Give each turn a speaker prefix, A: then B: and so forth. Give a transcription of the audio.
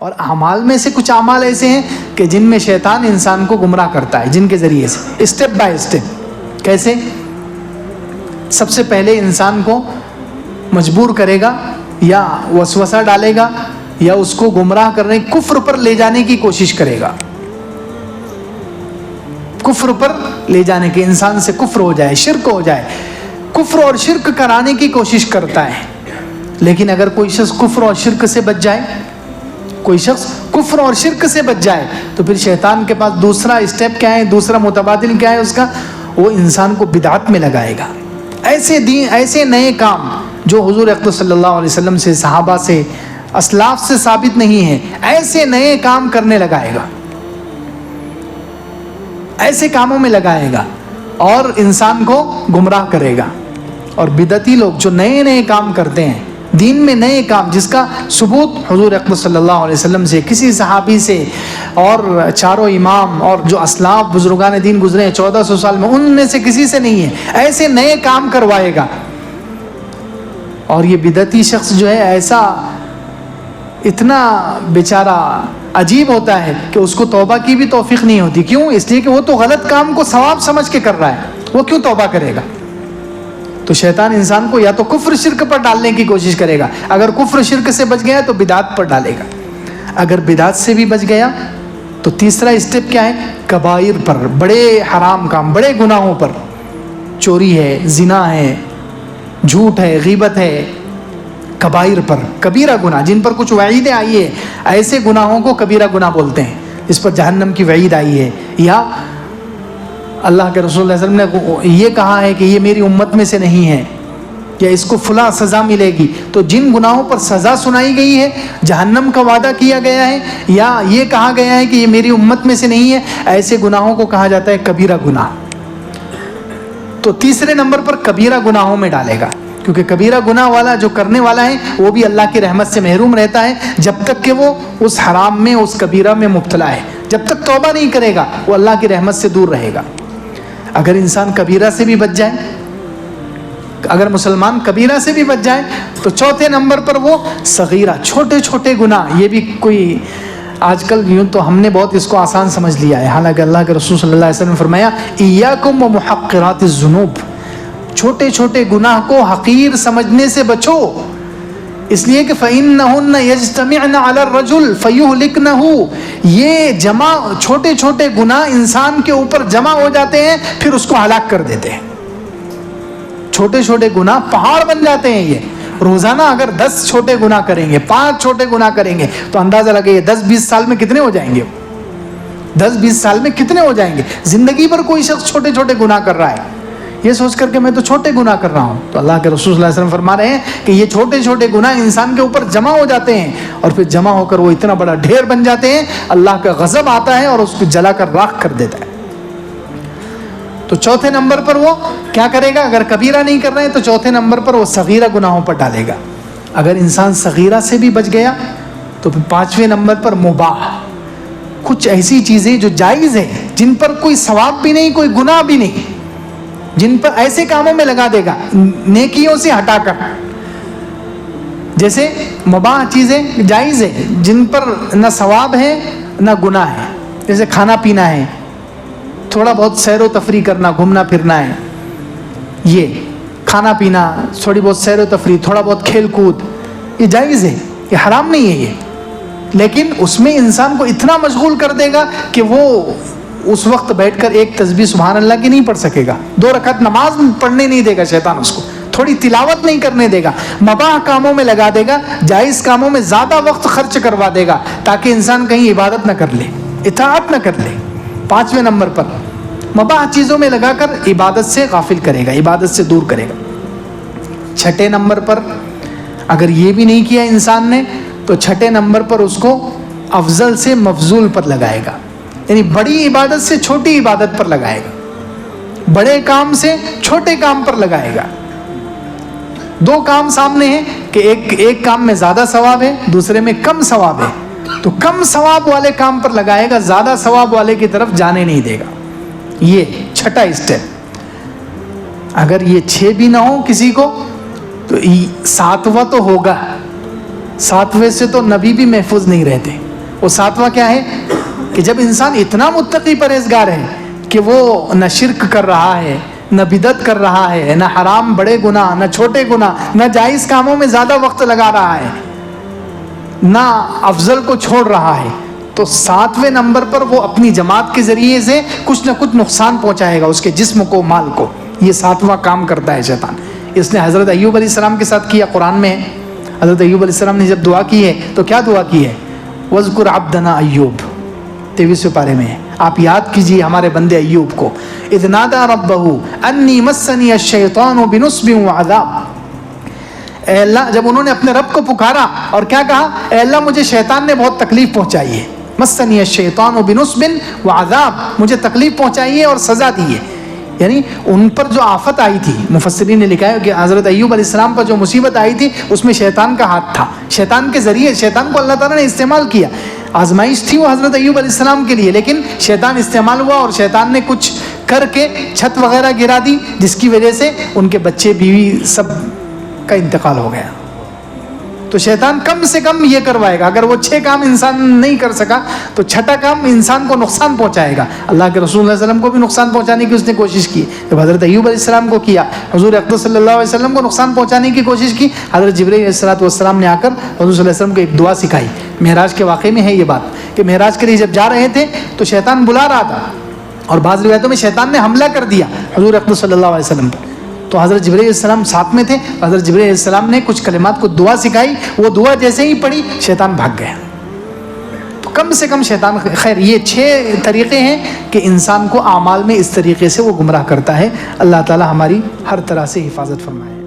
A: اور اعمال میں سے کچھ اعمال ایسے ہیں کہ جن میں شیطان انسان کو گمراہ کرتا ہے، جن کے ذریعے سے اسٹیپ بائی اسٹیپ. کیسے؟ سب سے پہلے انسان کو مجبور کرے گا یا وسوسہ ڈالے گا یا اس کو گمراہ کرنے، کفر پر لے جانے کی کوشش کرے گا، کفر پر لے جانے کے، انسان سے کفر ہو جائے، شرک ہو جائے، کفر اور شرک کرانے کی کوشش کرتا ہے. لیکن اگر کوئی شخص کفر اور شرک سے بچ جائے، کوئی شخص کفر اور شرک سے بچ جائے، تو پھر شیطان کے پاس دوسرا اسٹیپ کیا ہے، دوسرا متبادل کیا ہے اس کا؟ وہ انسان کو بدعت میں لگائے گا. ایسے نئے کام جو حضور اقدس صلی اللہ علیہ وسلم سے، صحابہ سے، اسلاف سے ثابت نہیں ہے، ایسے نئے کام کرنے لگائے گا، ایسے کاموں میں لگائے گا اور انسان کو گمراہ کرے گا. اور بدعتی لوگ جو نئے نئے کام کرتے ہیں دین میں، نئے کام جس کا ثبوت حضور اقدس صلی اللہ علیہ وسلم سے، کسی صحابی سے اور چاروں امام اور جو اسلاف بزرگان دین گزرے ہیں 1400 سال میں، ان میں سے کسی سے نہیں ہے، ایسے نئے کام کروائے گا. اور یہ بدعتی شخص جو ہے ایسا اتنا بیچارہ عجیب ہوتا ہے کہ اس کو توبہ کی بھی توفیق نہیں ہوتی. کیوں؟ اس لیے کہ وہ تو غلط کام کو ثواب سمجھ کے کر رہا ہے، وہ کیوں توبہ کرے گا؟ تو شیطان انسان کو یا تو کفر شرک پر ڈالنے کی کوشش کرے گا، اگر کفر شرک سے بچ گیا تو بدعت پر ڈالے گا، اگر بدعت سے بھی بچ گیا تو تیسرا اسٹیپ کیا ہے؟ کبائر پر، بڑے حرام کام، بڑے گناہوں پر، چوری ہے، زنا ہے، جھوٹ ہے، غیبت ہے، کبائر پر، کبیرہ گناہ جن پر کچھ وعیدیں آئی ہے، ایسے گناہوں کو کبیرہ گناہ بولتے ہیں، اس پر جہنم کی وعید آئی ہے. یا اللہ کے رسول صلی اللہ علیہ وسلم نے یہ کہا ہے کہ یہ میری امت میں سے نہیں ہے، یا اس کو فلاں سزا ملے گی. تو جن گناہوں پر سزا سنائی گئی ہے، جہنم کا وعدہ کیا گیا ہے، یا یہ کہا گیا ہے کہ یہ میری امت میں سے نہیں ہے، ایسے گناہوں کو کہا جاتا ہے کبیرہ گناہ. تو تیسرے نمبر پر کبیرہ گناہوں میں ڈالے گا، کیونکہ کبیرہ گناہ والا جو کرنے والا ہے وہ بھی اللہ کی رحمت سے محروم رہتا ہے جب تک کہ وہ اس حرام میں، اس کبیرہ میں مبتلا ہے. جب تک توبہ نہیں کرے گا وہ اللہ کی رحمت سے دور رہے گا. اگر انسان کبیرہ سے بھی بچ جائے، اگر مسلمان کبیرہ سے بھی بچ جائے تو چوتھے نمبر پر وہ صغیرہ، چھوٹے چھوٹے گناہ. یہ بھی کوئی آج کل یوں تو ہم نے بہت اس کو آسان سمجھ لیا ہے، حالانکہ اللہ کے رسول صلی اللہ علیہ وسلم نے فرمایا ایاکم ومحقرات الذنوب، چھوٹے چھوٹے گناہ کو حقیر سمجھنے سے بچو، اس لیے کہ فَإِنَّهُنَّ يَجْتَمِعْنَ عَلَى الرَّجُلِ فَيُهْلِكْنَهُ، یہ جمع چھوٹے چھوٹے گناہ انسان کے اوپر جمع ہو جاتے ہیں، پھر اس کو ہلاک کر دیتے ہیں. چھوٹے چھوٹے گناہ پہاڑ بن جاتے ہیں. یہ روزانہ اگر 10 چھوٹے گناہ کریں گے، 5 چھوٹے گناہ کریں گے تو اندازہ لگائیے 10-20 سال میں کتنے ہو جائیں گے، 10-20 سال میں کتنے ہو جائیں گے. زندگی بھر کوئی شخص چھوٹے چھوٹے گناہ کر رہا ہے، یہ سوچ کر کہ میں تو چھوٹے گناہ کر رہا ہوں. تو اللہ کے رسول صلی اللہ علیہ وسلم فرما رہے ہیں کہ یہ چھوٹے چھوٹے گناہ انسان کے اوپر جمع ہو جاتے ہیں اور پھر جمع ہو کر وہ اتنا بڑا ڈھیر بن جاتے ہیں، اللہ کا غضب آتا ہے اور اس کو جلا کر راکھ کر دیتا ہے. تو چوتھے نمبر پر وہ کیا کرے گا؟ اگر کبیرہ نہیں کر رہے ہیں تو چوتھے نمبر پر وہ صغیرہ گناہوں پر ڈالے گا. اگر انسان صغیرہ سے بھی بچ گیا تو پھر 5ویں نمبر پر مباح، کچھ ایسی چیزیں جو جائز ہیں، جن پر کوئی ثواب بھی نہیں، کوئی گناہ بھی نہیں، جن پر ایسے کاموں میں لگا دے گا نیکیوں سے ہٹا کر. جیسے مباح چیزیں جائز ہیں جن پر نہ ثواب ہے نہ گناہ ہے، جیسے کھانا پینا ہے، تھوڑا بہت سیر و تفریح کرنا، گھومنا پھرنا ہے، یہ کھانا پینا، تھوڑی بہت سیر و تفریح، تھوڑا بہت کھیل کود، یہ جائز ہے، یہ حرام نہیں ہے یہ. لیکن اس میں انسان کو اتنا مشغول کر دے گا کہ وہ اس وقت بیٹھ کر ایک تسبیح سبحان اللہ کی نہیں پڑھ سکے گا، 2 رکعت نماز پڑھنے نہیں دے گا شیطان اس کو، تھوڑی تلاوت نہیں کرنے دے گا، مباح کاموں میں لگا دے گا، جائز کاموں میں زیادہ وقت خرچ کروا دے گا تاکہ انسان کہیں عبادت نہ کر لے، اطاعت نہ کر لے. 5ویں نمبر پر مباح چیزوں میں لگا کر عبادت سے غافل کرے گا، عبادت سے دور کرے گا. 6 نمبر پر اگر یہ بھی نہیں کیا انسان نے تو 6 نمبر پر اس کو افضل سے مفضول پر لگائے گا، یعنی بڑی عبادت سے چھوٹی عبادت پر لگائے گا، بڑے کام سے چھوٹے کام پر لگائے گا. 2 کام سامنے ہیں کہ ایک کام میں زیادہ ثواب ہے، دوسرے میں کم ثواب ہے، تو کم ثواب والے کام پر لگائے گا، زیادہ ثواب والے کی طرف جانے نہیں دے گا. یہ 6 اسٹیپ. اگر یہ 6 بھی نہ ہو کسی کو تو 7واں تو ہوگا. 7ویں سے تو نبی بھی محفوظ نہیں رہتے. وہ ساتواں کیا ہے کہ جب انسان اتنا متقی پرہیزگار ہے کہ وہ نہ شرک کر رہا ہے، نہ بدعت کر رہا ہے، نہ حرام بڑے گناہ، نہ چھوٹے گناہ، نہ جائز کاموں میں زیادہ وقت لگا رہا ہے، نہ افضل کو چھوڑ رہا ہے، تو 7ویں نمبر پر وہ اپنی جماعت کے ذریعے سے کچھ نہ کچھ نقصان پہنچائے گا اس کے جسم کو، مال کو. یہ 7واں کام کرتا ہے شیطان. اس نے حضرت ایوب علیہ السلام کے ساتھ کیا. قرآن میں حضرت ایوب علیہ السلام نے جب دعا کی ہے تو کیا دعا کی ہے؟ وَاذْكُرْ عَبْدَنَا ایوب، 23ویں پارے میں ہے. آپ یاد کیجئے ہمارے بندے ایوب کو. اذ نادى ربه انی مسنی الشیطان بنصب وعذاب. اے اللہ، جب انہوں نے اپنے رب کو پکارا اور کیا کہا؟ اے اللہ مجھے شیطان نے بہت تکلیف پہنچائی ہے. مسنی الشیطان بنصب وعذاب، مجھے تکلیف پہنچائی ہے اور سزا دی ہے. یعنی ان پر جو آفت آئی تھی، مفسرین نے لکھا ہے کہ حضرت ایوب علیہ السلام پر جو مصیبت آئی تھی اس میں شیطان کا ہاتھ تھا. شیطان کے ذریعے، شیطان کو اللہ تعالیٰ نے استعمال کیا. آزمائش تھی وہ حضرت ایوب علیہ السلام کے لیے، لیکن شیطان استعمال ہوا اور شیطان نے کچھ کر کے چھت وغیرہ گرا دی، جس کی وجہ سے ان کے بچے بیوی سب کا انتقال ہو گیا. تو شیطان کم سے کم یہ کروائے گا. اگر وہ 6 کام انسان نہیں کر سکا تو 6ٹھا کام انسان کو نقصان پہنچائے گا. اللہ کے رسول صلی اللہ علیہ وسلم کو بھی نقصان پہنچانے کی اس نے کوشش کی. جب حضرت ایوب علیہ السلام کو کیا، حضور اقدس صلی اللہ علیہ وسلم کو نقصان پہنچانے کی کوشش کی. حضرت جبرائیل علیہ السلام نے آ کر حضور صلی اللہ علیہ وسلم کو ایک دعا سکھائی. معراج کے واقعے میں ہے یہ بات کہ معراج کے لیے جب جا رہے تھے تو شیطان بلا رہا تھا، اور بعض روایتوں میں شیطان نے حملہ کر دیا حضور اقدس صلی اللہ علیہ وسلم پر. تو حضرت جبرائیل علیہ السلام ساتھ میں تھے. حضرت جبرائیل علیہ السلام نے کچھ کلمات کو دعا سکھائی. وہ دعا جیسے ہی پڑھی شیطان بھاگ گیا. تو کم سے کم شیطان، خیر یہ 6 طریقے ہیں کہ انسان کو اعمال میں اس طریقے سے وہ گمراہ کرتا ہے. اللہ تعالی ہماری ہر طرح سے حفاظت فرمائے.